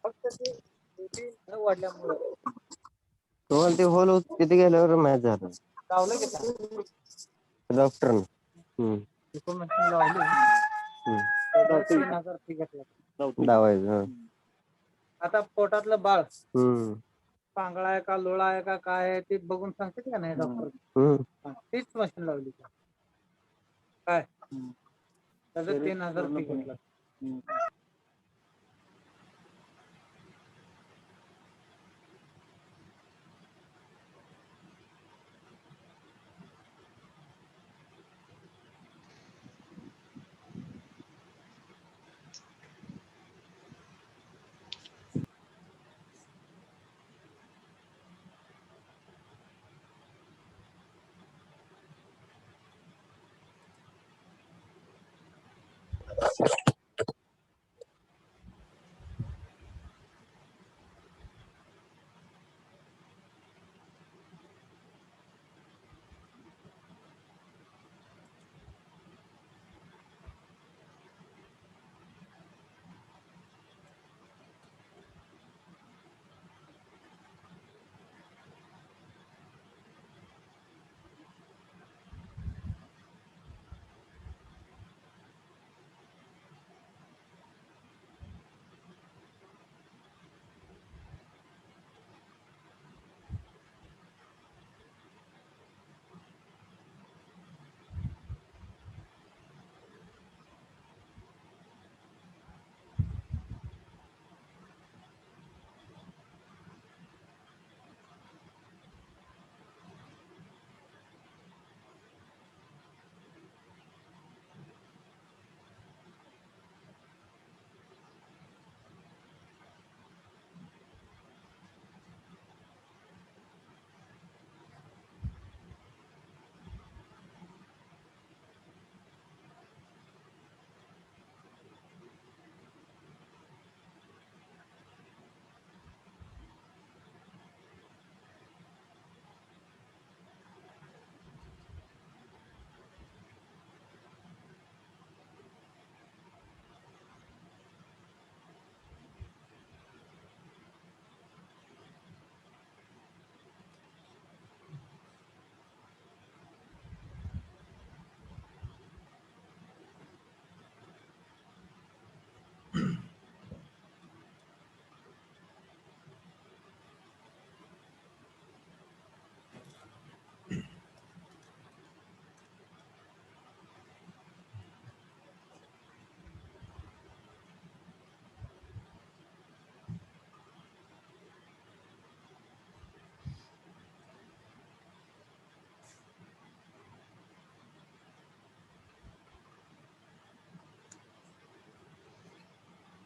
फक्त ते शेवटी न वाढल्यामुळं तुम्हाला ते होल तिथे गेल्यावर माहित झालं लावलं की काय? डॉक्टरने. इन्फॉर्मेशन लावली. त्याला 3,000 फी घेतला. लावायचं. आता पोटातलं बाळ पांगळा आहे का लोळा आहे का काय आहे ते बघून सांगते का नाही डॉक्टर? तीच मशीन लावली काय त्याचं 3,000 फी घेतला.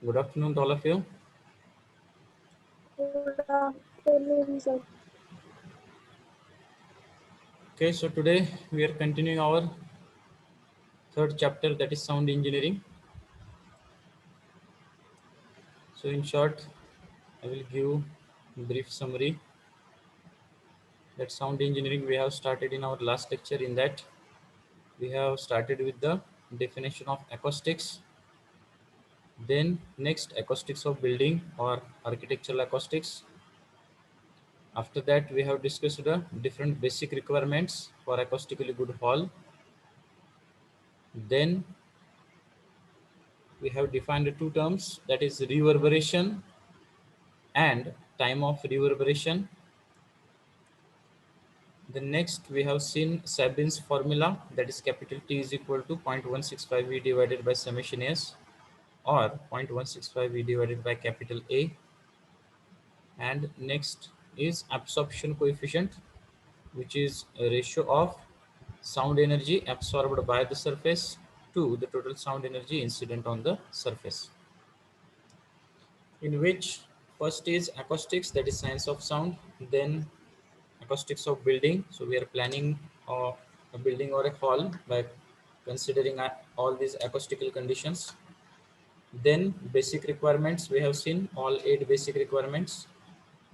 Good afternoon to all of you. Good afternoon, sir. Okay, so today we are continuing our third chapter, that is sound engineering. So in short, I will give a brief summary. That sound engineering we have started in our last lecture. In that we have started with the definition of acoustics. Then next, acoustics of building or architectural acoustics. After that, we have discussed the different basic requirements for acoustically good hall. Then we have defined the two terms, that is reverberation and time of reverberation. The next we have seen Sabin's formula, that is capital T is equal to 0.165 V divided by summation S, or 0.165 V divided by capital A. And next is absorption coefficient, which is a ratio of sound energy absorbed by the surface to the total sound energy incident on the surface. In which first is acoustics, that is science of sound, then acoustics of building. So we are planning a building or a hall by considering all these acoustical conditions. Then basic requirements, we have seen all 8 basic requirements,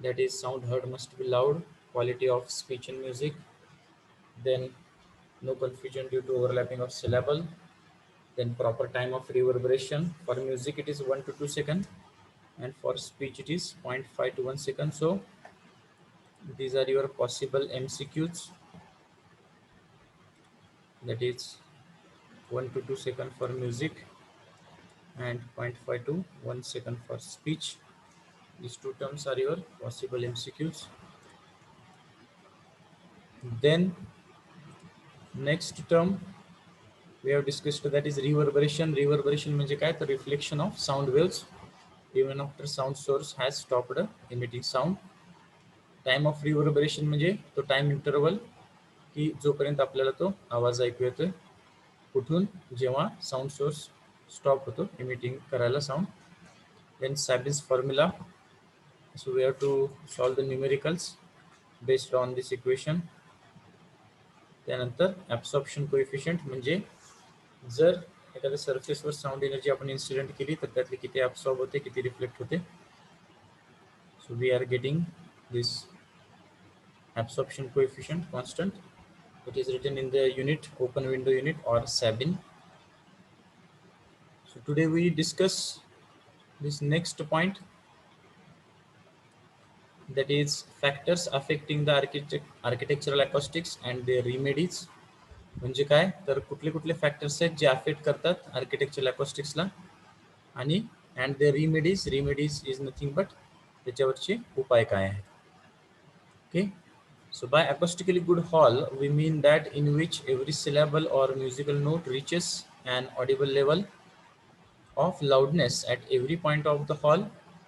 that is sound heard must be loud, quality of speech and music, then no confusion due to overlapping of syllable, Then proper time of reverberation for music it is 1 to 2 seconds, and for speech it is 0.5 to 1 second. So these are your possible MCQs. That is 1 to 2 seconds for music and 0.5 to 1 second for speech. These two terms are your possible MCQs. Then next term we have discussed, that is reverberation. Reverberation म्हणजे काय, तर reflection of sound waves even after sound source has stopped emitting sound. Time of reverberation म्हणजे तो time interval की जोपर्यंत आपल्याला तो आवाज ऐकू येतोय कुठून, जेव्हा साऊंड सोर्स स्टॉप होतो इमिटिंग करायला sound. Then Sabin's formula, so we have to solve the numericals based on this equation. त्यानंतर ॲब्सॉर्प्शन कोएफिशियंट म्हणजे जर एखाद्या सरफेसवर साऊंड एनर्जी आपण इन्सिडेंट केली तर त्यातली किती ॲब्सॉर्ब होते, किती रिफ्लेक्ट होते. So we are getting this absorption coefficient constant. It is written in the unit open window unit or Sabin. So today we discuss this next point, that is factors affecting the architectural acoustics and their remedies. म्हणजे काय, तर कुठले कुठले factors आहेत जे affect करतात architectural अकॉस्टिक्सला, आणि and the remedies. Remedies is nothing but त्याच्यावरचे उपाय काय आहेत. Okay. So by acoustically good hall, we mean that in which every syllable or musical note reaches an audible level of loudness at every point of the hall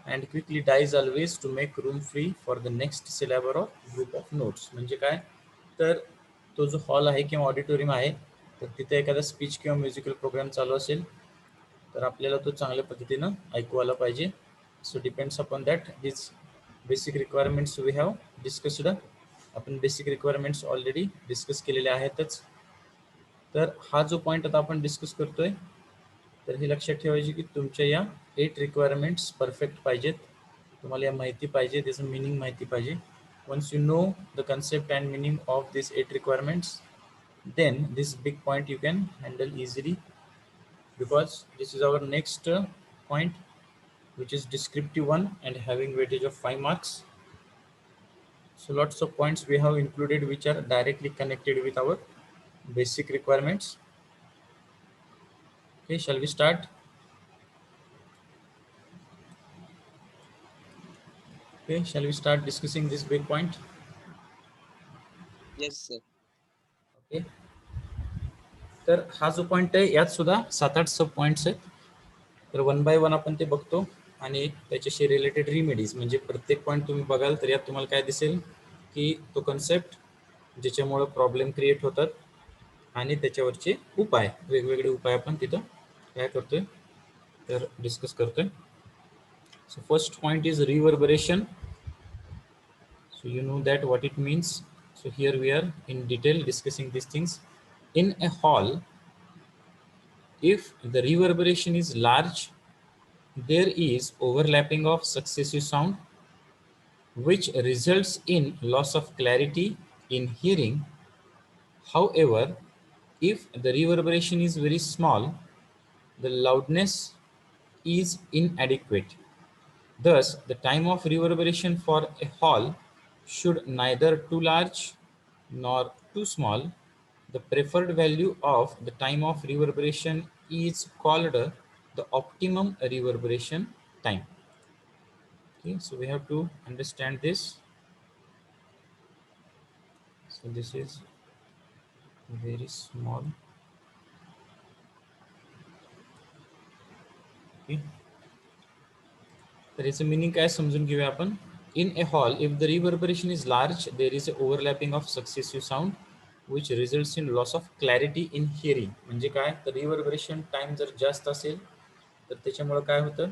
and quickly dies always to make room free for the next syllable or group of notes. म्हणजे काय, तर तो जो hall आहे किंवा auditorium आहे तर तिथे एखादा स्पीच किंवा म्युझिकल प्रोग्राम चालू असेल तर आपल्याला तो चांगल्या पद्धतीनं ऐकू आला पाहिजे. So depends upon that this basic requirements we have discussed. आपण बेसिक रिक्वायरमेंट्स ऑलरेडी डिस्कस केलेले आहेतच. तर हा जो पॉईंट आता आपण डिस्कस करतोय तर हे लक्षात ठेवायचे की तुमच्या या 8 रिक्वायरमेंट्स परफेक्ट पाहिजेत. तुम्हाला या माहिती पाहिजे, त्याचं मिनिंग माहिती पाहिजे. Once you know the concept and meaning of this 8 requirements, then this big point you can handle easily, because this is our next point, which is descriptive one and having weightage of 5 marks. So lots of points we have included which are directly connected with our basic requirements. Okay, shall we start? Okay, shall we start discussing this big point? Yes, sir. Okay. तर हा जो point आहे यात सुद्धा 7-8 सब points आहेत. तर 1 bye 1 आपण ते बघतो आणि त्याच्याशी रिलेटेड रिमेडीज. म्हणजे प्रत्येक पॉईंट तुम्ही बघाल तर यात तुम्हाला काय दिसेल की तो कन्सेप्ट ज्याच्यामुळे प्रॉब्लेम क्रिएट होतात आणि त्याच्यावरचे उपाय, वेगवेगळे उपाय आपण तिथं काय करतोय तर डिस्कस करतोय. So first point is reverberation. So you know that what it means. So here we are in detail discussing these things. In a hall, if the reverberation is large, there is overlapping of successive sound, which results in loss of clarity in hearing. However, if the reverberation is very small, the loudness is inadequate. Thus, the time of reverberation for a hall should neither too large nor too small. The preferred value of the time of reverberation is called the optimum reverberation time. Okay, so we have to understand this. So this is very small. Okay. तर याचं meaning काय समजून घेऊया आपण. In a hall, if the reverberation is large, there is a overlapping of successive sound, which results in loss of clarity in hearing. म्हणजे काय, तर reverberation time जर जास्त असेल तर त्याच्यामुळं काय होतं,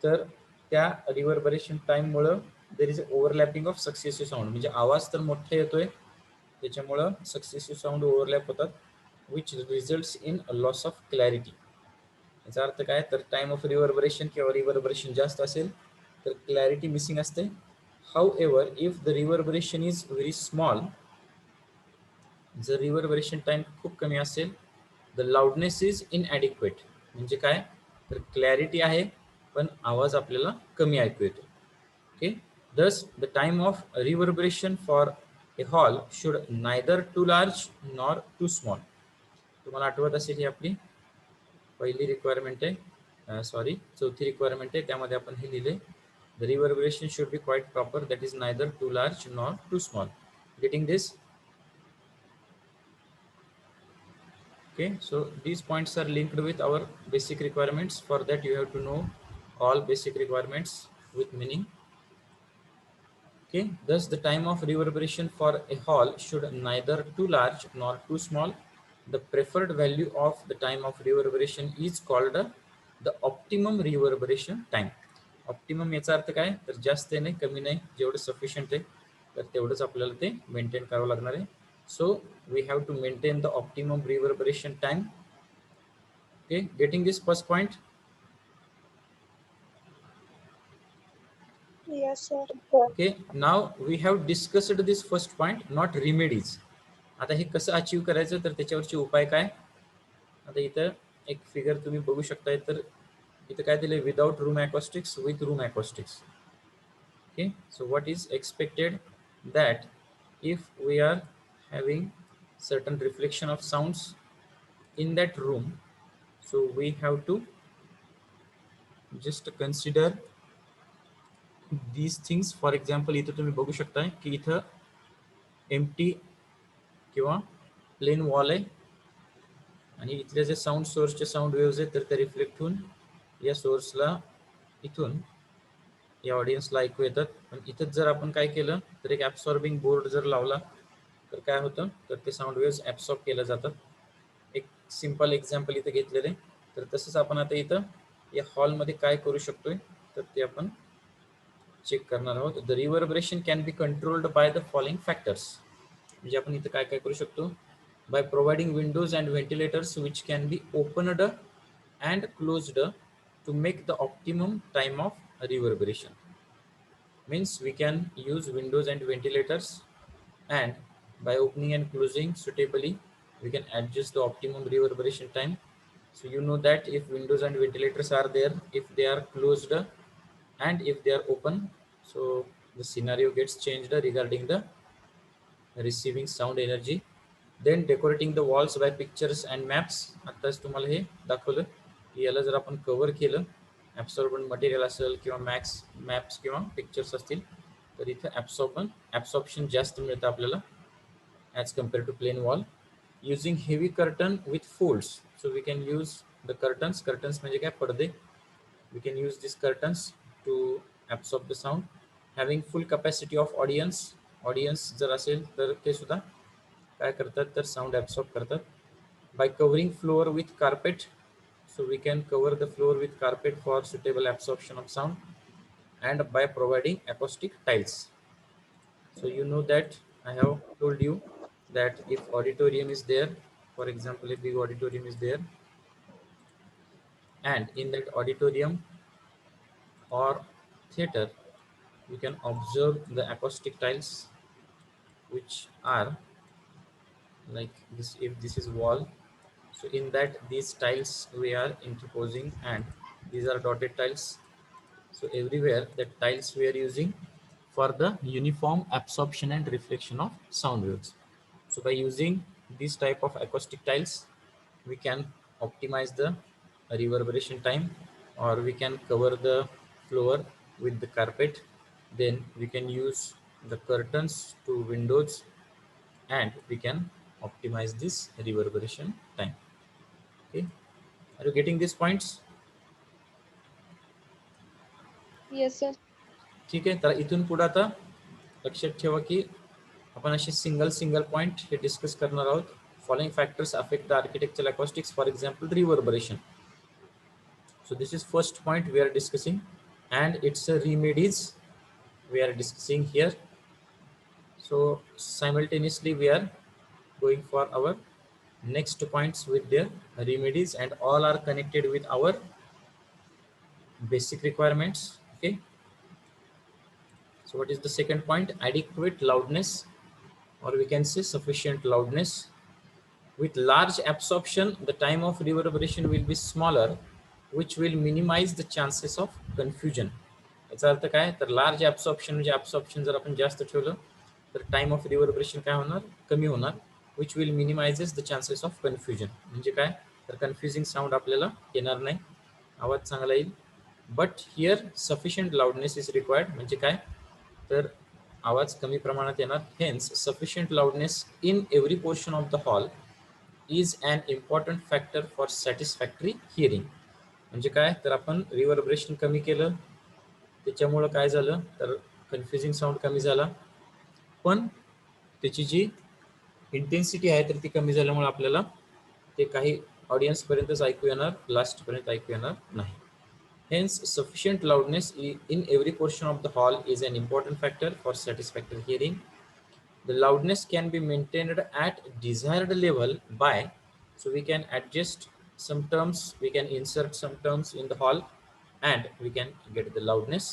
तर त्या रिव्हर्बरेशन टाइममुळं there is overlapping of successive sound. म्हणजे आवाज तर मोठा येतोय त्याच्यामुळं सक्सेसिव्ह साऊंड ओव्हरलॅप होतात, which results in loss of clarity. याचा अर्थ काय, तर टाइम ऑफ रिव्हर्बरेशन किंवा रिव्हर्बरेशन जास्त असेल तर क्लॅरिटी मिसिंग असते. However if the reverberation is very small, जर रिव्हर्बरेशन टाइम खूप कमी असेल द लाउडनेस इज इनएडिक्वेट. म्हणजे काय, तर क्लॅरिटी आहे पण आवाज आपल्याला कमी ऐकू येतो. Okay. Thus, the time of reverberation for a hall should neither too large nor too small. तुम्हाला आठवत असेल ही आपली पहिली रिक्वायरमेंट आहे, सॉरी चौथी रिक्वायरमेंट आहे, त्यामध्ये आपण हे लिहिले, the reverberation should be quite proper, that is neither too large nor too small. Getting this? Okay, so these points are linked with our basic requirements. For that you have to know all basic requirements with meaning. Okay, thus the time of reverberation for a hall should neither too large nor too small. The preferred value of the time of reverberation is called the optimum reverberation time. Optimum याचा अर्थ काय, तर जास्त नाही कमी नाही, जेवढं sufficient आहे तर तेवढंच आपल्याला ते मेंटेन करावं लागणार आहे. So we have to maintain the optimum reverberation time. Okay, getting this first point? Yes, sir. Okay, now we have discussed this first point, not remedies. आता हे कसं अचीव करायचं, तर त्याच्यावरचे उपाय काय. आता इथं एक फिगर तुम्ही बघू शकताय, तर इथं काय दिले, without room acoustics, with room acoustics. Okay, so what is expected, that if we are having certain reflection of sounds in that room, so we have to just consider these things. For example, इथं तुम्ही बघू शकताय की इथं empty किंवा plane wall आहे आणि इथले जे साऊंड सोर्सचे साऊंड वेव्स आहेत तर ते रिफ्लेक्ट होऊन या सोर्सला इथून या ऑडियन्सला ऐकू येतात. पण इथंच जर आपण काय केलं, तर एक ॲब्सॉर्बिंग बोर्ड जर लावला तर काय होतं, तर ते साऊंड वेव्स ॲब्सॉर्ब केल्या जातात. एक सिंपल एक्झाम्पल इथं घेतलेलं आहे. तर तसंच आपण आता इथं या हॉलमध्ये काय करू शकतोय, तर ते आपण चेक करणार आहोत. The reverberation can be controlled by the following factors. म्हणजे आपण इथं काय काय करू शकतो, by providing windows and ventilators which can be opened and closed to make the optimum time of reverberation. Means we can use windows and ventilators, and by opening and closing suitably we can adjust the optimum reverberation time. So you know that if windows and ventilators are there, if they are closed and if they are open, so the scenario gets changed regarding the receiving sound energy. Then decorating the walls by pictures and maps. आताच तुम्हाला हे दाखवलं की याला जर आपण cover केलं, ॲब्सॉर्बंट material असेल किंवा मॅप्स किंवा पिक्चर्स असतील, तर इथं ॲब्सॉर्प्शन जास्त मिळतं आपल्याला as compare to plain wall. Using heavy curtain with folds. So we can use the curtains. Curtains म्हणजे काय, पडदे. We can use this curtains to absorb the sound. Having full capacity of audience जर असेल तर ते सुद्धा काय करतात, तर साऊंड ॲब्सॉर्ब करतात. By covering floor with carpet. So we can cover the floor with carpet for suitable absorption of sound. And by providing acoustic tiles. So you know that I have told you that if auditorium is there, for example a big auditorium is there, and in that auditorium or theater you can observe the acoustic tiles which are like this. If this is wall, so in that these tiles we are interposing, and these are dotted tiles. So everywhere the tiles we are using for the uniform absorption and reflection of sound waves. So by using this type of acoustic tiles we can optimize the reverberation time, or we can cover the floor with the carpet. Then we can use the curtains to windows, and we can optimize this reverberation time. Okay, are you getting these points? Yes, sir. ठीक आहे. तर इथून पुढे आता लक्षात ठेवा की आपण असे सिंगल पॉइंट हे डिस्कस करणार आहोत. Following factors affect the architectural acoustics. For example reverberation. So this is first point we are discussing, and it's a remedies we are discussing here. So simultaneously we are going for our next points with their remedies, and all are connected with our basic requirements. Okay, so what is the second point? Adequate loudness, or we can say sufficient loudness. With large absorption, the time of reverberation will be smaller, which will minimize the chances of confusion. याचा अर्थ काय तर large absorption म्हणजे absorption जर आपण जास्त ठेवलं तर टाइम ऑफ रिव्हर्बरेशन काय होणार कमी होणार which will minimises the chances of confusion म्हणजे काय तर कन्फ्युजिंग साऊंड आपल्याला येणार नाही आवाज चांगला येईल but here sufficient loudness is required म्हणजे काय तर आवाज कमी प्रमाणात येणार hence sufficient loudness in every portion of the hall is an important factor for satisfactory hearing म्हणजे काय तर आपण रिव्हर्बरेशन कमी केलं त्याच्यामुळं काय झालं तर कन्फ्युजिंग साऊंड कमी झाला पण त्याची जी इंटेन्सिटी आहे तर ती कमी झाल्यामुळे आपल्याला ते काही ऑडियन्सपर्यंतच ऐकू येणार लास्टपर्यंत ऐकू येणार नाही hence sufficient loudness in every portion of the hall is an important factor for satisfactory hearing. The loudness can be maintained at desired level by, so we can adjust some terms, we can insert some terms in the hall and we can get the loudness.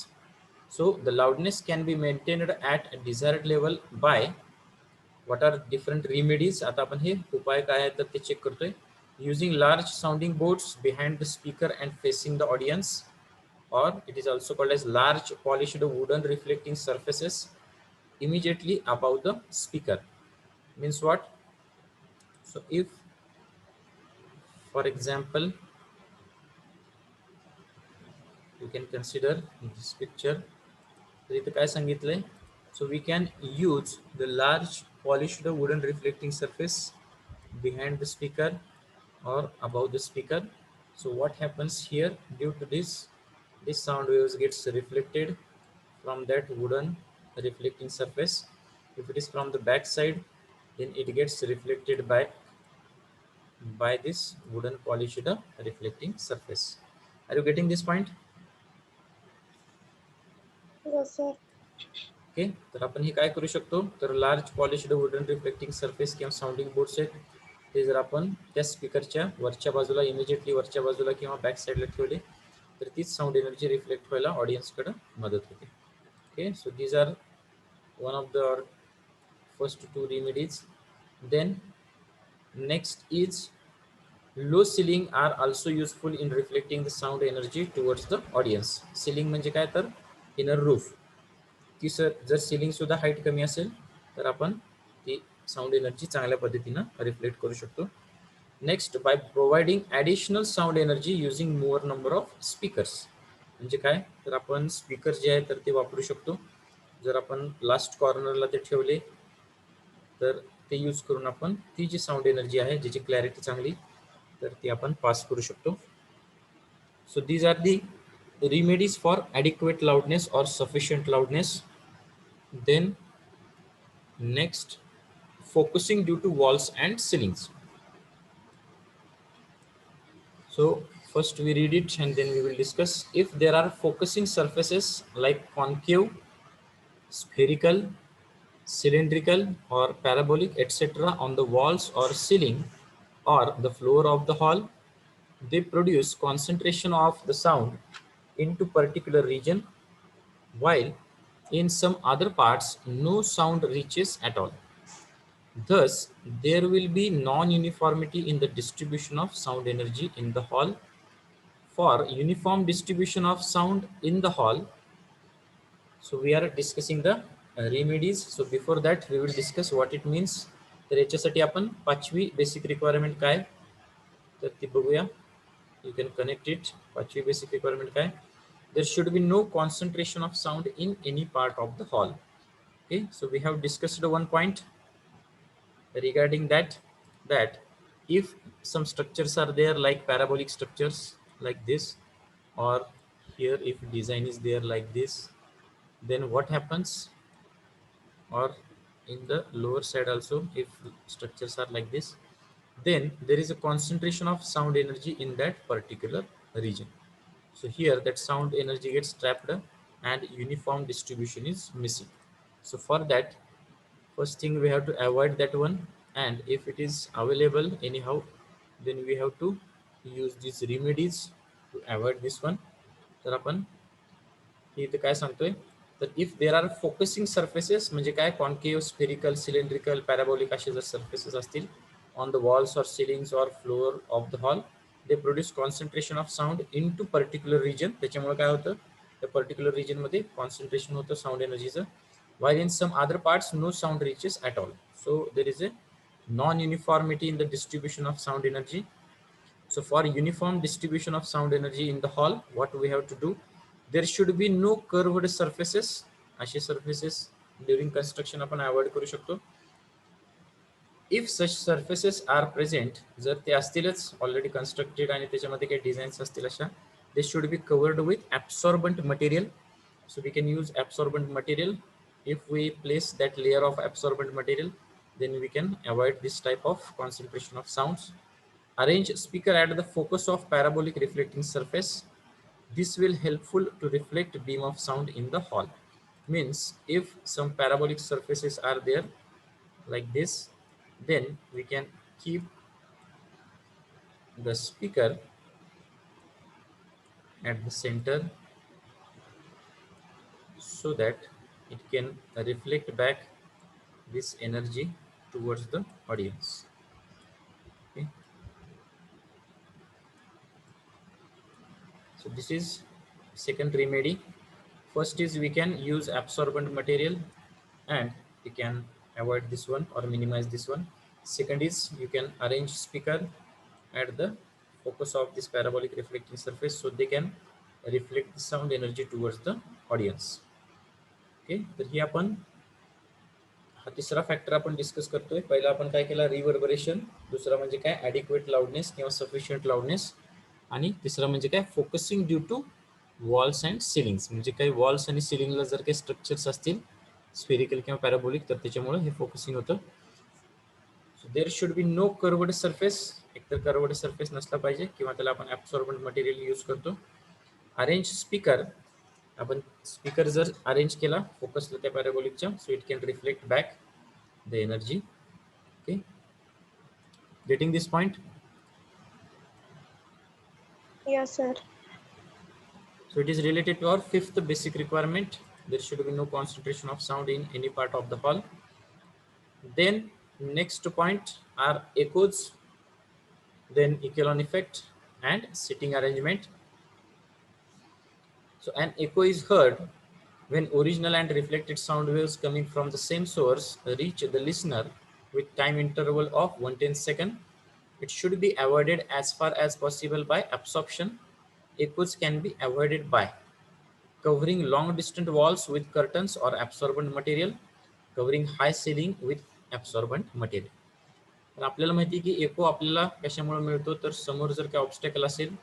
So the loudness can be maintained at a desired level by what are different remedies. आता आपण हे उपाय काय आहेत तर ते check करतोय. Using large sounding boards behind the speaker and facing the audience, or it is also called as large polished wooden reflecting surfaces immediately above the speaker. Means what? So if, for example, you can consider this picture. तर इथे काय सांगितलंय so we can use the large polished wooden reflecting surface behind the speaker or above the speaker. So what happens here due to this sound waves gets reflected from that wooden reflecting surface. If it is from the back side then it gets reflected by this wooden polished reflecting surface. Are you getting this point? Yes, sir. Okay तर आपण हे काय करू शकतो तर large polished wooden reflecting surface किंवा sounding boards आहेत ते जर आपण त्या स्पीकरच्या वरच्या बाजूला इमिजिएटली वरच्या बाजूला किंवा बॅक साईडला ठेवले तर तीच साऊंड एनर्जी रिफ्लेक्ट व्हायला ऑडियन्सकडे मदत होते okay so these are one of the first two remedies then next is low ceiling are also useful in reflecting the sound energy towards the audience ceiling म्हणजे काय तर इनर रूफ की sir जर ceiling सुद्धा height कमी असेल तर आपण ती साऊंड एनर्जी चांगल्या पद्धतीनं रिफ्लेक्ट करू शकतो next by providing additional sound energy using more number of speakers म्हणजे काय तर आपण स्पीकर जे आहे तर ते वापरू शकतो जर आपण लास्ट कॉर्नरला ते ठेवले तर ते यूज करून आपण ती जी साऊंड एनर्जी आहे ज्याची क्लॅरिटी चांगली तर ती आपण पास करू शकतो so these are the remedies for adequate loudness or sufficient loudness. Then next, focusing due to walls and ceilings. So first we read it and then we will discuss. If there are focusing surfaces like concave, spherical, cylindrical or parabolic etc. on the walls or ceiling or the floor of the hall, they produce concentration of the sound into particular region, while in some other parts no sound reaches at all. Thus, there will be non-uniformity in the distribution of sound energy in the hall. For uniform distribution of sound in the hall, so we are discussing the remedies. So before that, we will discuss what it means. तर याच्यासाठी आपण पाचवी basic requirement काय तर ती बघूया you can connect it पाचवी basic requirement काय there should be no concentration of sound in any part of the hall. Okay, so we have discussed one point regarding that if some structures are there like parabolic structures like this, or here if design is there like this, then what happens, or in the lower side also if structures are like this, then there is a concentration of sound energy in that particular region. So here that sound energy gets trapped and uniform distribution is missing. So for that, first thing we have to avoid that one, and if it is available anyhow, then we have to use these remedies to avoid this one. तर आपण इथे काय सांगतोय तर if there are focusing surfaces म्हणजे काय concave spherical cylindrical parabolic असे जर सर्फेसेस असतील on the walls or ceilings or floor of the hall. They produce concentration of sound into particular region. त्याच्यामुळे काय होतं, त्या particular region मध्ये concentration होतं sound energy चं, while in some other parts no sound reaches at all. So there is a non-uniformity in the distribution of sound energy. So for uniform distribution of sound energy in the hall, what we have to do, there should be no curved surfaces. असे surfaces during construction आपण avoid करू शकतो. If such surfaces are present, जर ते असतीलच already constructed आणि त्याच्यामध्ये काही designs असतील अशा, they should be covered with absorbent material. So we can use absorbent material. If we place that layer of absorbent material, then we can avoid this type of concentration of sounds. Arrange speaker at the focus of parabolic reflecting surface. This will helpful to reflect beam of sound in the hall. Means if some parabolic surfaces are there like this, then we can keep the speaker at the center so that it can reflect back this energy towards the audience. Okay. So this is second remedy. First is we can use absorbent material and we can avoid this one or minimize this one. Second is you can arrange speaker at the focus of this parabolic reflecting surface so they can reflect the sound energy towards the audience. Okay, तर ही आपण हा तिसरा factor आपण discuss करतोय. पहिला आपण काय केला, रिव्हर्बरेशन. दुसरा म्हणजे काय, ॲडिक्वेट लाउडनेस किंवा सफिशियंट लाउडनेस. आणि तिसरा म्हणजे काय, focusing due to walls and ceilings. म्हणजे काही वॉल्स आणि सिलिंगला जर काही स्ट्रक्चर्स असतील स्फेरिकल किंवा पॅराबोलिक तर त्याच्यामुळे हे फोकसिंग होतं. So there should be no curved surface. एकतर कर्वड सरफेस नसला पाहिजे किंवा त्याला आपण ॲब्सॉर्बंट मटेरियल यूज करतो. Arrange speaker. आपण स्पीकर जर अरेंज केला फोकसला त्या पॅराबोलिकच्या, so it can reflect back the energy. Okay, getting this point? Yes, sir. So it is related to our fifth basic requirement. There should be no concentration of sound in any part of the hall. Then next point are echoes, then echelon effect and sitting arrangement. So an echo is heard when original and reflected sound waves coming from the same source reach the listener with time interval of 1/10 second. It should be avoided as far as possible by absorption. Echoes can be avoided by covering long distant walls with curtains or absorbent material, covering high ceiling with absorbent material. तर आपल्याला माहिती आहे की एको आपल्याला कशामुळे मिळतो, तर समोर जर काही ऑब्स्टॅकल असेल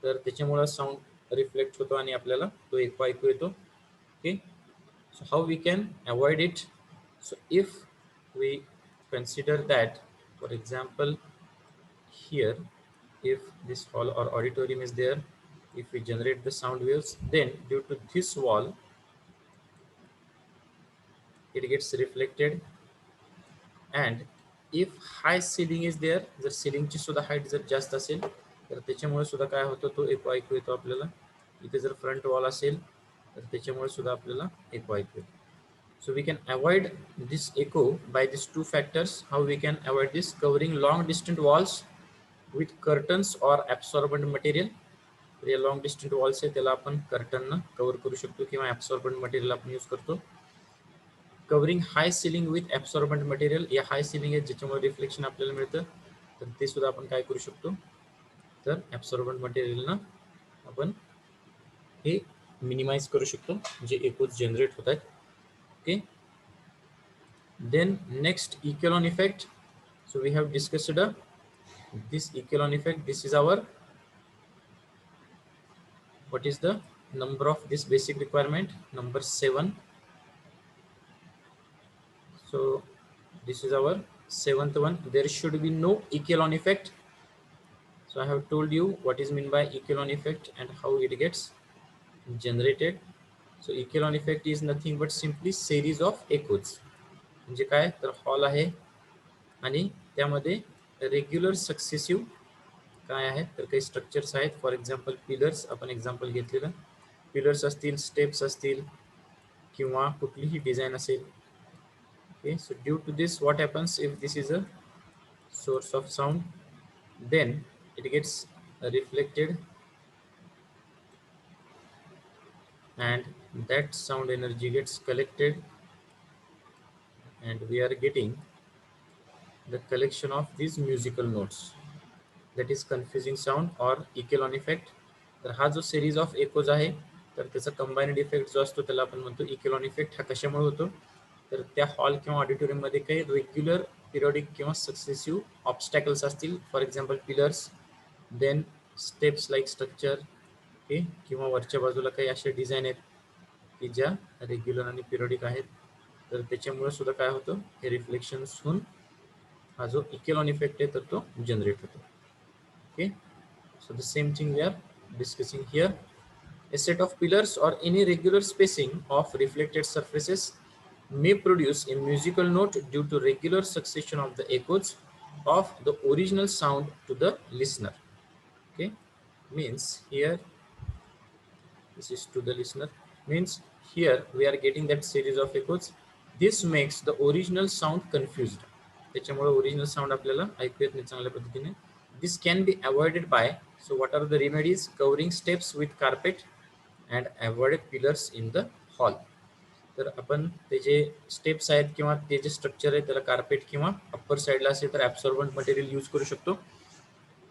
तर त्याच्यामुळे साऊंड रिफ्लेक्ट होतो आणि आपल्याला तो एको ऐकू येतो. Okay, so how we can avoid it. So if we consider that, for example, here if this hall or auditorium is there, if we generate the sound waves, then due to this wall it gets reflected. And if high ceiling is there, जर ceiling ची सुद्धा height जर जास्त असेल तर त्याच्यामुळे सुद्धा काय होतं, तो एको ऐकू येतो आपल्याला. इथे जर फ्रंट वॉल असेल तर त्याच्यामुळे सुद्धा आपल्याला एको ऐकू येतो. So we can avoid this echo by these two factors. How we can avoid this? Covering long distant walls with curtains or absorbent material. तर या लॉंग डिस्टंट वॉल्स आहे त्याला आपण कर्टननं कव्हर करू शकतो किंवा ॲब्सॉर्बंट मटेरियल आपण यूज करतो. Covering high ceiling with absorbent material. या हाय सिलिंग आहे ज्याच्यामुळे रिफ्लेक्शन आपल्याला मिळतं, तर ते सुद्धा आपण काय करू शकतो, तर ॲब्सॉर्बंट मटेरियलनं आपण हे मिनिमाइज करू शकतो जे एकोज जनरेट होत आहेत. Okay, then next echelon effect. So we have discussed this echelon effect. This is our, what is the number of this basic requirement? Number 7. So this is our 7th one. There should be no echelon effect. So I have told you what is meant by echelon effect and how it gets generated. So echelon effect is nothing but simply series of echoes. म्हणजे काय, तर hall आहे आणि त्यामध्ये regular successive काय आहेत, तर काही स्ट्रक्चर्स आहेत. फॉर एक्झाम्पल पिलर्स आपण एक्झाम्पल घेतलेलं, पिलर्स असतील, स्टेप्स असतील किंवा कुठलीही डिझाईन असेल. Okay, so due to this what happens if this is a source of sound, then it gets reflected, and that sound energy gets collected, and we are getting the collection of these musical notes, that is confusing sound or echelon effect. तर हा जो series of echoes आहे तर त्याचा combined effect जो असतो त्याला आपण म्हणतो इकेलॉन इफेक्ट. हा कशामुळे होतो तर त्या हॉल किंवा ऑडिटोरियम मध्ये काही रेग्युलर पिरियडिक किंवा सक्सेसिव्ह ऑब्स्टॅकल्स असतील, for example pillars, then steps like structure, okay, किंवा वरच्या बाजूला काही अशा डिझाईन आहेत की ज्या रेग्युलर आणि पिरियडिक आहेत, तर त्याच्यामुळे सुद्धा काय होतं हे रिफ्लेक्शन्स होऊन हा जो इकेलॉन इफेक्ट आहे तर तो जनरेट होतो. Okay, so the same thing we are discussing here. A set of pillars or any regular spacing of reflected surfaces may produce a musical note due to regular succession of the echoes of the original sound to the listener. Okay, means here this is to the listener, means here we are getting that series of echoes. This makes the original sound confused. त्याच्यामुळे original sound आपल्याला ऐकू येत नाही चांगल्या पद्धतीने. This can be avoided by, so what are the remedies? Covering steps with carpet and avoid pillars in the hall. तर आपण ते जे स्टेप्स आहेत किंवा ते जे स्ट्रक्चर आहे त्याला कार्पेट किंवा अप्पर साईडला असेल तर ॲब्सॉर्बंट मटेरियल यूज करू शकतो.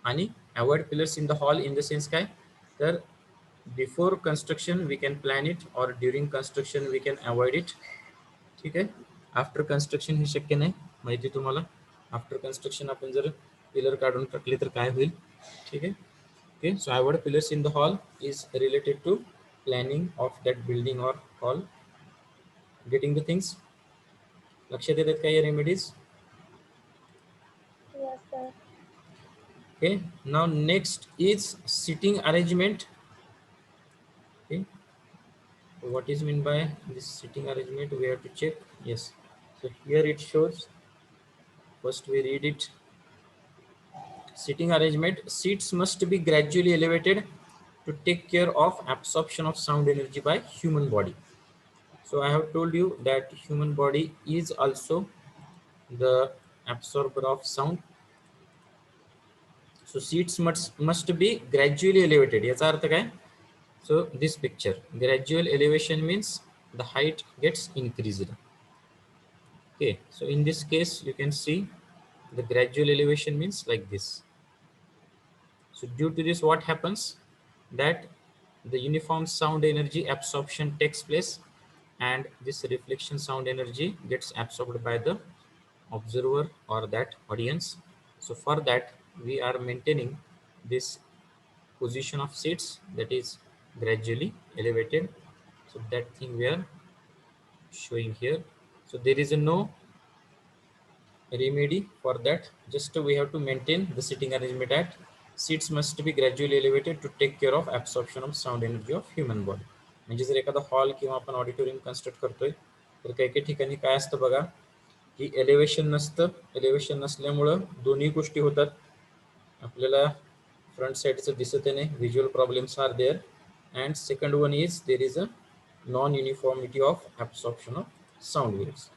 आणि avoid pillars in the hall in the sense काय तर before construction we can plan it or during construction we can avoid it. ठीक आहे. आफ्टर कन्स्ट्रक्शन हे शक्य नाही, माहिती तुम्हाला. आफ्टर कन्स्ट्रक्शन आपण जर पिलर काढून टाकले तर काय होईल. ठीक आहे. Okay, so avoid pillars in the hall is related to planning of that building or hall. Getting the things. लक्षात येतात काय remedies? Yes, sir. Okay, now next is seating arrangement. Okay, what is meant by this seating arrangement? We have to check. Yes, so here it shows. First we read it. Seating arrangement. Seats must be gradually elevated to take care of absorption of sound energy by human body. So I have told you that human body is also the absorber of sound. So seats must be gradually elevated. याचा अर्थ काय? So this picture, gradual elevation means the height gets increased. Okay, so in this case you can see the gradual elevation means like this. So due to this what happens that the uniform sound energy absorption takes place and this reflection sound energy gets absorbed by the observer or that audience. So for that we are maintaining this position of seats, that is gradually elevated. So that thing we are showing here. So there is no remedy for that, just we have to maintain the seating arrangement at seats must be gradually elevated to take care of absorption of sound energy of human body. म्हणजे जर एखादा hall किंवा आपण auditorium construct करतोय तर काही काही ठिकाणी काय असतं बघा की एलिव्हेशन नसतं. एलिव्हेशन नसल्यामुळं दोन्ही गोष्टी होतात. आपल्याला फ्रंट साईडचं दिसत नाही, visual problems are there. And second one is there is a non uniformity of absorption of sound waves.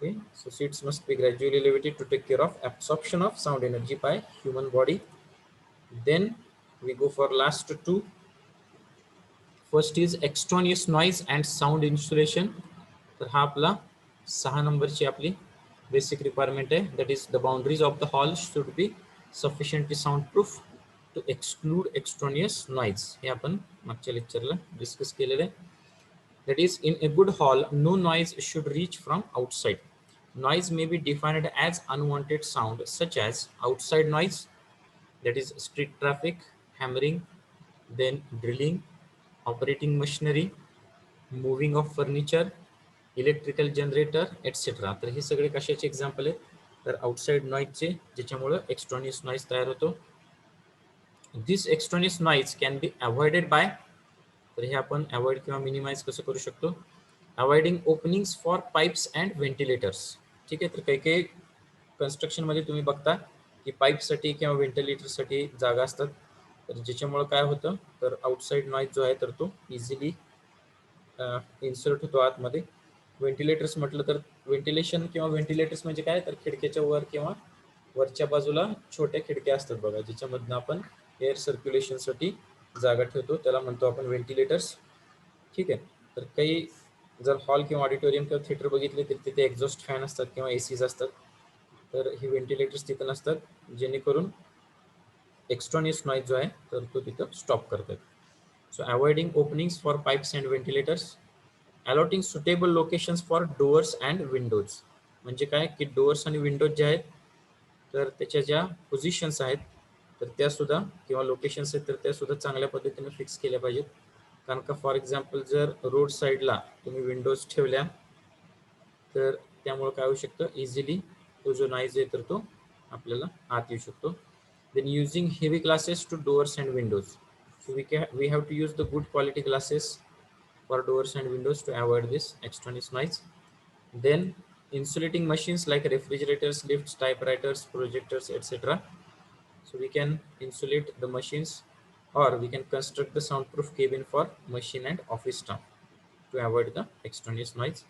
Okay, so seats must be gradually elevated to take care of absorption of sound energy by human body. Then we go for last two. First is extraneous noise and sound insulation. तर हा आपला 6 नंबरची आपली basic requirement आहे. That is the boundaries of the hall should be sufficiently sound proof to exclude extraneous noise. हे आपण मागच्या लेक्चरला discuss केलेलं आहे. That is, in a good hall, no noise should reach from outside. Noise may be defined as unwanted sound such as outside noise, that is street traffic, hammering, then drilling, operating machinery, moving of furniture, electrical generator etc. तर हे सगळे कशाचे example आहेत तर outside नॉईजचे, ज्याच्यामुळे extraneous noise तयार होतो. This extraneous noise can be avoided by, तर हे आपण अवॉइड किंवा मिनिमाइज कसं करू शकतो. Avoiding openings for pipes and ventilators. ठीक आहे. तर काही काही कन्स्ट्रक्शनमध्ये तुम्ही बघता की पाईपसाठी किंवा व्हेंटिलेटरसाठी जागा असतात, तर ज्याच्यामुळे काय होतं तर आउटसाइड नॉईज जो आहे तर तो इझिली इन्सर्ट होतो आतमध्ये. व्हेंटिलेटर्स म्हटलं तर व्हेंटिलेशन किंवा व्हेंटिलेटर्स म्हणजे काय तर खिडकीच्या वर किंवा वरच्या बाजूला छोट्या खिडक्या असतात बघा, ज्याच्यामधनं आपण एअर सर्क्युलेशनसाठी जागा ठेवतो, त्याला म्हणतो आपण व्हेंटिलेटर्स. ठीक आहे. तर काही जर हॉल किंवा ऑडिटोरियम किंवा थिएटर बघितले तर तिथे एक्झॉस्ट फॅन असतात किंवा एसीज असतात. तर हे व्हेंटिलेटर्स तिथं नसतात, जेणेकरून एक्स्ट्रॉनियस नॉईज जो आहे तर तो तिथं स्टॉप करतात. So avoiding openings for pipes and ventilators, allotting suitable locations for doors and windows. म्हणजे काय की डोअर्स आणि विंडोज जे आहेत तर त्याच्या ज्या पोझिशन्स आहेत तर त्या सुद्धा किंवा लोकेशन्स आहेत तर त्या सुद्धा चांगल्या पद्धतीने फिक्स केल्या पाहिजेत. कारण का फॉर एक्झाम्पल जर रोड साईडला तुम्ही विंडोज ठेवल्या तर त्यामुळे काय होऊ शकतं, इझिली तो जो नॉईज आहे तर तो आपल्याला आत येऊ शकतो. Then using heavy glasses to doors and windows. So we have to use the good quality glasses for doors and windows to avoid this extraneous noise. Then insulating machines like refrigerators, lifts, typewriters, projectors, etc. So we can insulate the machines, or we can construct the soundproof cabin for machine and office staff to avoid the extraneous noise.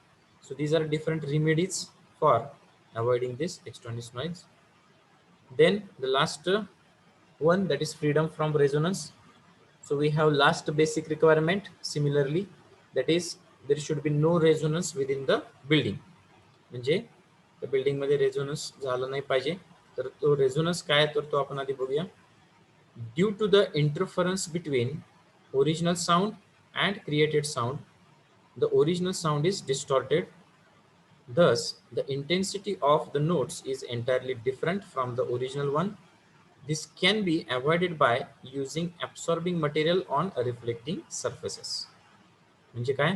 So these are different remedies for avoiding this extraneous noise. Then the last one, that is freedom from resonance. So we have last basic requirement similarly, that is there should be no resonance within the building. म्हणजे त्या बिल्डिंगमध्ये resonance झालं नाही पाहिजे. तर तो resonance काय तर तो आपण आधी बघूया. Due to the interference between original sound and created sound, the original sound is distorted. Thus, the intensity of the notes is entirely different from the original one. This can be avoided by using absorbing material on reflecting surfaces. म्हणजे काय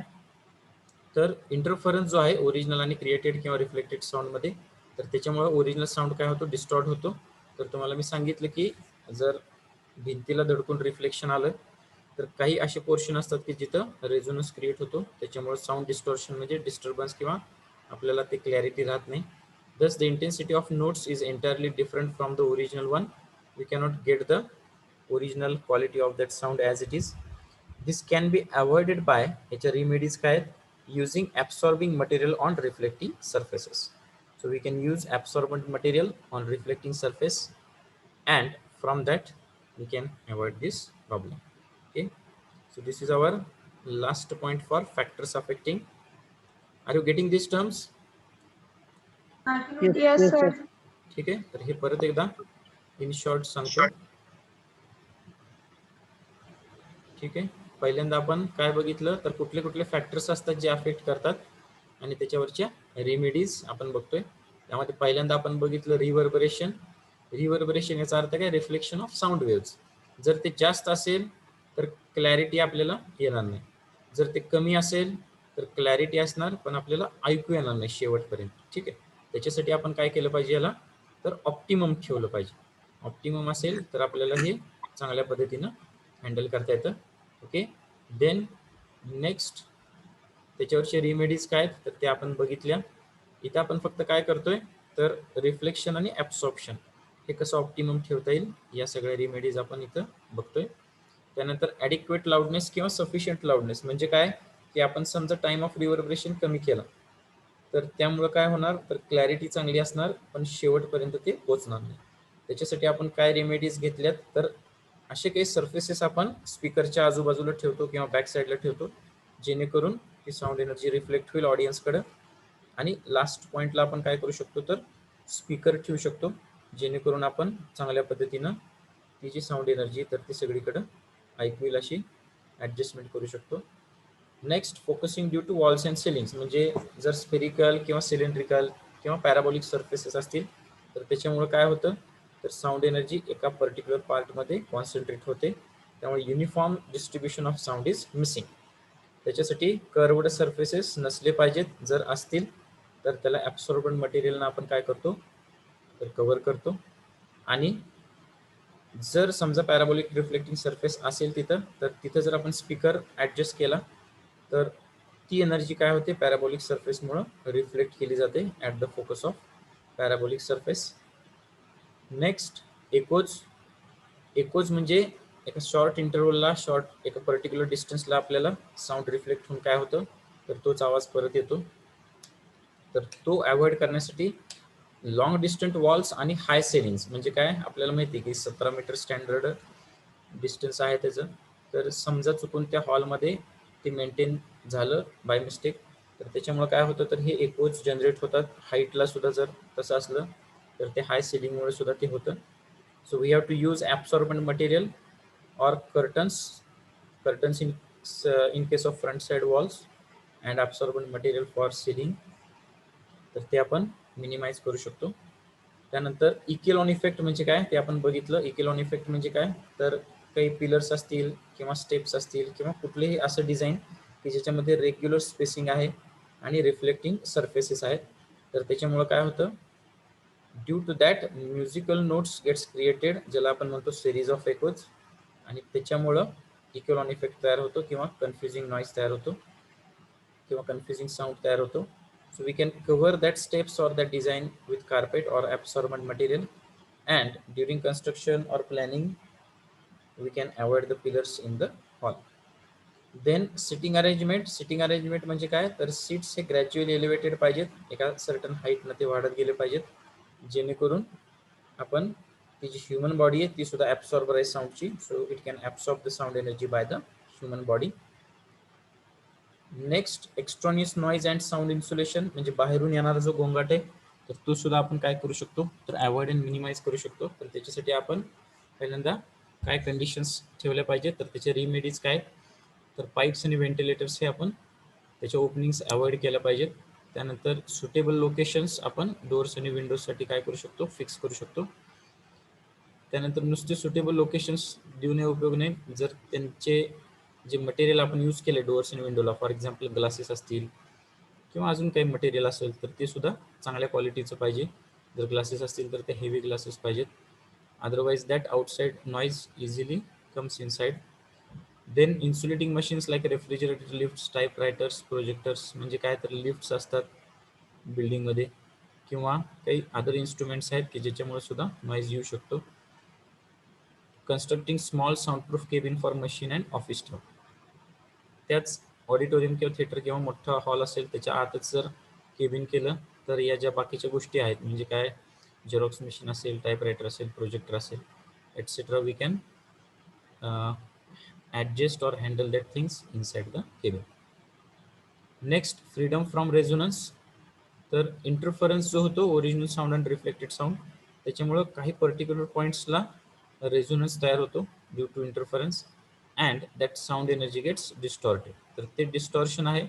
तर interference जो आहे original आणि created किंवा reflected साऊंडमध्ये, तर त्याच्यामुळे original sound काय होतो, डिस्टॉर्ट होतो. तर तुम्हाला मी सांगितलं की जर भिंतीला धडकून रिफ्लेक्शन आलं तर काही असे पोर्शन असतात की जिथं रेझोनन्स क्रिएट होतो, त्याच्यामुळे साऊंड डिस्टॉर्शन म्हणजे डिस्टर्बन्स किंवा आपल्याला ते क्लॅरिटी राहत नाही. Thus the intensity of notes is entirely different from the original one. We cannot get the original quality of that sound as it is. This can be avoided by याच्या remedies काय आहेत, using absorbing material on reflecting surfaces. So we can use absorbent material on reflecting surface, and from that we can avoid this problem. Okay, so this is our last point for factors affecting. Are you getting these terms? Yes, sir. ठीक आहे. तर हे परत एकदा in short सांगतो. ठीक आहे. पहिल्यांदा आपण काय बघितलं तर कुठले कुठले फॅक्टर्स असतात जे अफेक्ट करतात आणि त्याच्यावरच्या रेमेडीज आपण बघतोय. त्यामध्ये पहिल्यांदा आपण बघितलं रिव्हर्बरेशन. रिव्हर्बरेशन याचा अर्थ काय, रिफ्लेक्शन ऑफ साऊंड वेव्स. जर ते जास्त असेल तर क्लॅरिटी आपल्याला येणार नाही, जर ते कमी असेल तर क्लॅरिटी असणार पण आपल्याला ऐकू येणार नाही शेवटपर्यंत. ठीक आहे. त्याच्यासाठी आपण काय केलं पाहिजे, याला तर ऑप्टिमम ठेवलं पाहिजे. ऑप्टिमम असेल तर आपल्याला हे चांगल्या पद्धतीनं हँडल करता येतं. ओके. देन नेक्स्ट त्याच्यावरचे रिमेडीज काय तर ते आपण बघितल्या. इथं आपण फक्त काय करतोय तर रिफ्लेक्शन आणि ॲब्सॉर्प्शन हे कसं ऑप्टिमम ठेवता येईल या सगळ्या रिमेडीज आपण इथं बघतोय. त्यानंतर ॲडिक्वेट लाऊडनेस किंवा सफिशियंट लाऊडनेस म्हणजे काय की आपण समजा टाइम ऑफ रिव्हर्बरेशन कमी केला तर त्यामुळं काय होणार तर क्लॅरिटी चांगली असणार पण शेवटपर्यंत ते पोहोचणार नाही. त्याच्यासाठी आपण काय रेमेडीज घेतल्यात तर असे काही सर्फेसेस आपण स्पीकरच्या आजूबाजूला ठेवतो किंवा बॅक साईडला ठेवतो जेणेकरून ती साऊंड एनर्जी रिफ्लेक्ट होईल ऑडियन्सकडं. आणि लास्ट पॉईंटला आपण काय करू शकतो तर स्पीकर ठेवू शकतो जेणेकरून आपण चांगल्या पद्धतीनं ती जी साऊंड एनर्जी तर ती सगळीकडं ऐकू येईल अशी ॲडजस्टमेंट करू शकतो. Next focusing due to walls and ceilings म्हणजे जर स्फेरिकल किंवा सिलेंड्रिकल किंवा पॅराबॉलिक सर्फेसेस असतील तर त्याच्यामुळे काय होतं तर साऊंड एनर्जी एका पर्टिक्युलर पार्टमध्ये कॉन्सन्ट्रेट होते, त्यामुळे uniform distribution of sound is missing. त्याच्यासाठी कर्वड सर्फेसेस नसले पाहिजेत, जर असतील तर त्याला ॲब्सॉर्बंट मटेरियलनं आपण काय करतो तर कव्हर करतो. आणि जर समजा पॅराबॉलिक रिफ्लेक्टिंग सरफेस असेल तिथं तर तिथं जर आपण स्पीकर ॲडजस्ट केला तर ती एनर्जी काय होते पॅराबॉलिक सरफेसमुळं रिफ्लेक्ट केली जाते at the focus of parabolic surface. Next echoes. Echoes म्हणजे एका शॉर्ट इंटरव्हलला एका पर्टिक्युलर डिस्टन्सला आपल्याला साऊंड रिफ्लेक्ट होऊन काय होतं तर तोच आवाज परत येतो. तर तो अवॉइड करण्यासाठी लॉंग डिस्टंट वॉल्स आणि हाय सेलिंग्स म्हणजे काय, आपल्याला माहिती आहे की 17 मीटर स्टँडर्ड डिस्टन्स आहे त्याचं. तर समजा चुकून त्या हॉलमध्ये ते मेंटेन झालं बाय मिस्टेक, तर त्याच्यामुळे काय होतं, तर हे एकोज जनरेट होतात. हाईटला सुद्धा जर तसं असलं तर ते हाय सिलिंगमुळे सुद्धा ते होतं. So we have to use absorbent material or curtains in case of front side walls and absorbent material for ceiling. तर ते आपण मिनिमाइज करू शकतो. त्यानंतर इकेलॉन इफेक्ट म्हणजे काय ते आपण बघितलं. इकेलॉन इफेक्ट म्हणजे काय, तर काही पिलर्स असतील किंवा स्टेप्स असतील किंवा कुठलेही असं डिझाईन की ज्याच्यामध्ये रेग्युलर स्पेसिंग आहे आणि रिफ्लेक्टिंग सरफेसेस आहेत, तर त्याच्यामुळं काय होतं, due to that musical notes gets created, ज्याला आपण म्हणतो सिरीज ऑफ एकोज, आणि त्याच्यामुळं इक्युलॉन इफेक्ट तयार होतो किंवा कन्फ्युजिंग नॉईज तयार होतो किंवा कन्फ्युजिंग साऊंड तयार होतो. So we can cover that steps or that design with carpet or absorbent material, and during construction or planning we can avoid the pillars in the hall. Then seating arrangement. Seating arrangement म्हणजे काय, तर seats हे gradually elevated पाहिजेत, एका certain हाईटनं ते वाढत गेले पाहिजेत, जेणेकरून आपण ती जी ह्युमन बॉडी आहे ती सुद्धा ॲब्सॉर्बर आहे साऊंडची. So it can absorb the sound energy by the human body. Next, extraneous noise and sound insulation म्हणजे बाहेरून येणारा जो गोंगाट आहे तर तो सुद्धा आपण काय करू शकतो, तर अवॉइड अँड मिनिमाइज करू शकतो. तर त्याच्यासाठी आपण पहिल्यांदा काय कंडिशन्स ठेवल्या पाहिजेत, तर त्याचे रिमेडीज काय, तर पाईप्स आणि व्हेंटिलेटर्स हे आपण त्याच्या ओपनिंग्स अवॉइड केल्या पाहिजेत. त्यानंतर सुटेबल लोकेशन्स आपण डोअर्स आणि विंडोजसाठी काय करू शकतो, फिक्स करू शकतो. त्यानंतर नुसते सुटेबल लोकेशन्स देऊन उपयोग नाही, जर त्यांचे जे मटेरियल आपण यूज केले डोअर्स आणि विंडोला, फॉर एक्झाम्पल ग्लासेस असतील किंवा अजून काही मटेरियल असेल तर ते सुद्धा चांगल्या क्वालिटीचं पाहिजे. जर ग्लासेस असतील तर ते हेवी ग्लासेस पाहिजेत, otherwise that outside noise easily comes inside. Then insulating machines like refrigerator, lifts, typewriters, projectors म्हणजे काय, तर लिफ्ट्स असतात बिल्डिंगमध्ये किंवा काही अदर इन्स्ट्रुमेंट्स आहेत की ज्याच्यामुळे सुद्धा नॉईज येऊ शकतो. Constructing small soundproof cabin for machine and office staff. त्याच ऑडिटोरियम किंवा थिएटर किंवा मोठा हॉल असेल त्याच्या आतच जर केबिन केलं तर या ज्या बाकीच्या गोष्टी आहेत म्हणजे काय, झेरॉक्स मशीन असेल, टाईप रायटर असेल, प्रोजेक्टर असेल, etcetera, we can adjust or handle that things inside the cabin. Next, freedom from resonance. तर इंटरफरन्स जो होतो original sound and reflected sound, त्याच्यामुळं काही पर्टिक्युलर पॉईंट्सला रेझोनन्स तयार होतो due to interference, and that sound energy gets distorted. तर ते डिस्टॉर्शन आहे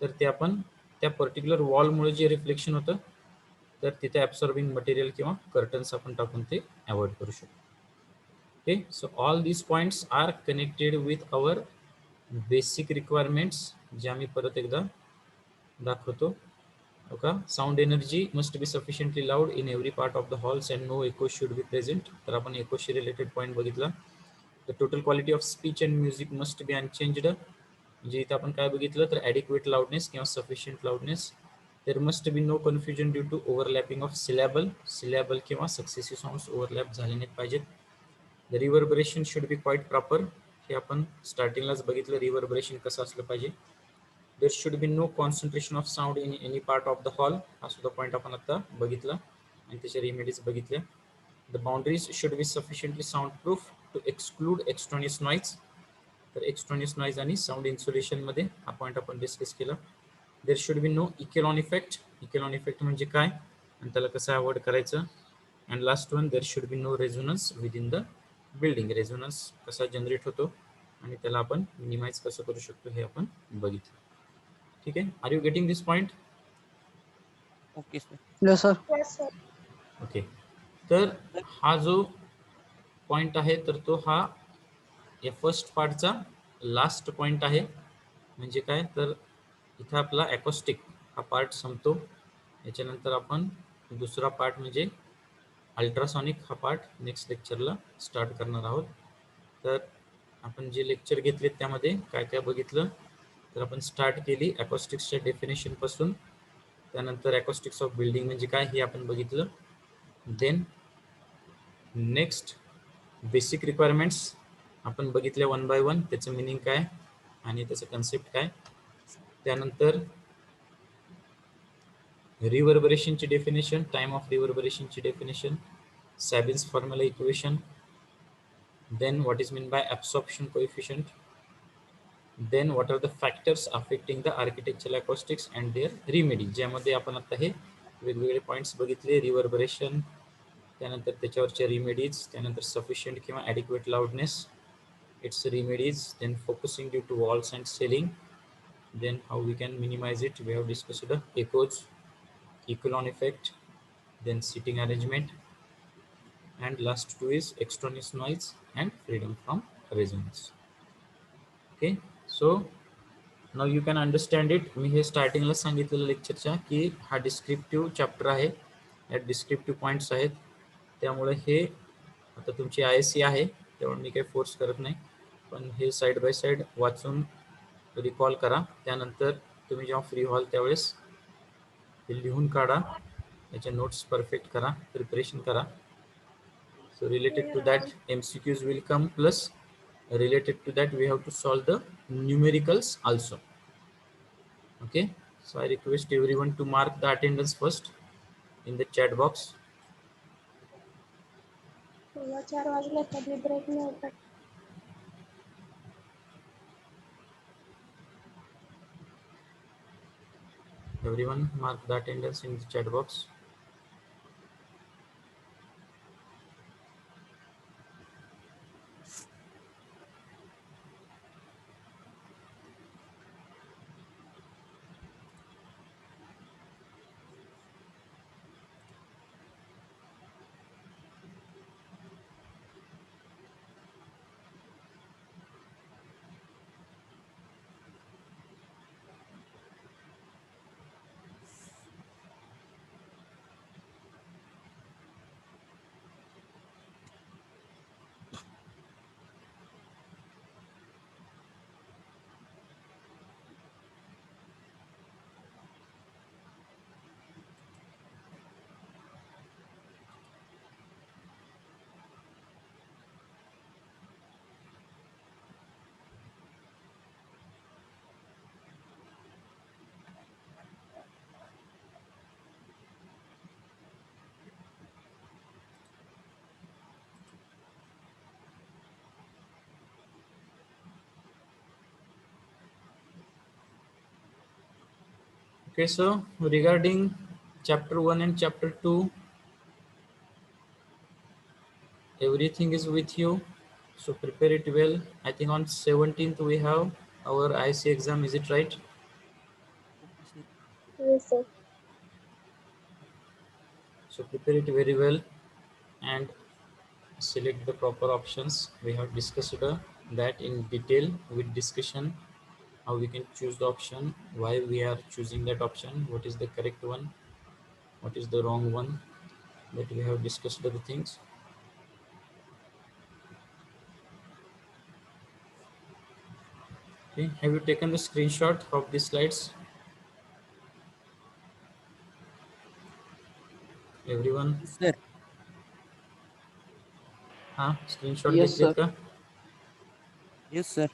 तर ते आपण त्या पर्टिक्युलर वॉलमुळे जे रिफ्लेक्शन होतं तर तिथे ॲब्सॉर्बिंग मटेरियल किंवा कर्टन्स आपण टाकून ते अवॉइड करू शकतो. Okay, so all these points are connected with our basic requirements, जे आम्ही परत एकदा दाखवतो. Okay, sound energy must be sufficiently loud in every part of the halls and no echo should be present. तर आपण एकोशी रिलेटेड पॉईंट बघितला. The total quality of speech and music must be unchanged. म्हणजे इथं आपण काय बघितलं, तर ॲडिक्वेट लाऊडनेस किंवा sufficient loudness. There must be no confusion due to overlapping of syllable किंवा सक्सेसिव्ह साऊंड्स ओव्हरलॅप झाले नाहीत पाहिजेत. The reverberation should be quite proper. हे आपण स्टार्टिंगलाच बघितलं रिव्हर्बरेशन कसं असलं पाहिजे. There should be no concentration of sound in any part of the hall. हा सुद्धा पॉईंट आपण आता बघितला आणि त्याच्या रेमेडीज बघितल्या. The boundaries should be sufficiently sound proof to exclude extraneous noise. तर एक्स्ट्रॉनियस नॉईज आणि साऊंड इन्सुलेशनमध्ये हा पॉईंट आपण डिस्कस केला. There should be no echelon effect. Echelon effect म्हणजे काय आणि त्याला कसं अवॉइड करायचं. And last one, there should be no resonance within the building. Resonance कसा जनरेट होतो आणि त्याला आपण मिनिमाइज कसं करू शकतो हे आपण बघितलं. ठीक आहे, are you getting this point? Okay sir. Yes, sir. Yes, sir. Okay, तर हा जो पॉईंट आहे तर तो हा या फर्स्ट पार्टचा लास्ट पॉईंट आहे. म्हणजे काय, तर इथं आपला ॲकोस्टिक हा पार्ट संपतो. याच्यानंतर आपण दुसरा पार्ट म्हणजे अल्ट्रासॉनिक हा पार्ट नेक्स्ट लेक्चरला स्टार्ट करणार आहोत. तर आपण जे लेक्चर घेतले त्यामध्ये काय काय बघितलं, तर आपण स्टार्ट केली ॲकोस्टिक्सच्या डेफिनेशनपासून. त्यानंतर ॲकोस्टिक्स ऑफ बिल्डिंग म्हणजे काय हे आपण बघितलं. देन नेक्स्ट बेसिक रिक्वायरमेंट्स आपण बघितल्या 1 by 1, त्याचं मिनिंग काय आणि त्याचं कन्सेप्ट काय. त्यानंतर reverberation ची definition, time of reverberation ची definition, Sabin's formula equation, then what is meant by absorption coefficient, then what are the factors affecting the architectural acoustics and their remedy, ज्यामध्ये आपण आता हे वेगवेगळे पॉइंट्स बघितले, रिव्हर्बरेशन, त्यानंतर त्याच्यावरचे रिमेडीज, त्यानंतर sufficient किंवा adequate loudness, its remedies, then focusing due to walls and ceiling, then how we can minimize it. We have discussed the echoes, Equilon effect, then seating arrangement, and last two is extraneous noise and freedom from resonance. Okay, so now you can understand it. मी हे स्टार्टिंगला सांगितलेलं लेक्चरच्या की हा descriptive chapter आहे, यात descriptive points आहेत, त्यामुळे हे आता तुमची ISC आहे त्यामुळे मी काही फोर्स करत नाही, पण हे साईड बाय साईड वाचून रिकॉल करा. त्यानंतर तुम्ही जेव्हा फ्री व्हाल त्यावेळेस हे लिहून काढा, याच्या नोट्स परफेक्ट करा, प्रिपरेशन करा. So related to that MCQs will come, plus related to that we have to solve the numericals also. Okay, so I request everyone to mark the attendance first in the chat box. 4 वाजले कधी break नव्हता. Everyone mark the attendance in the chat box. Okay, so regarding chapter 1 and chapter 2, everything is with you, so prepare it well. I think on 17th we have our IC exam, is it right? Yes sir. So prepare it very well and select the proper options. We have discussed that in detail with discussion, how we can choose the option, why we are choosing that option, what is the correct one, what is the wrong one, that we have discussed the things. Okay, have you taken the screenshot of these slides? Everyone? Sir. हाँ, screenshot Yes, घेतलेत का? Yes, sir.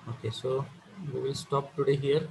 Okay, so we will stop today here.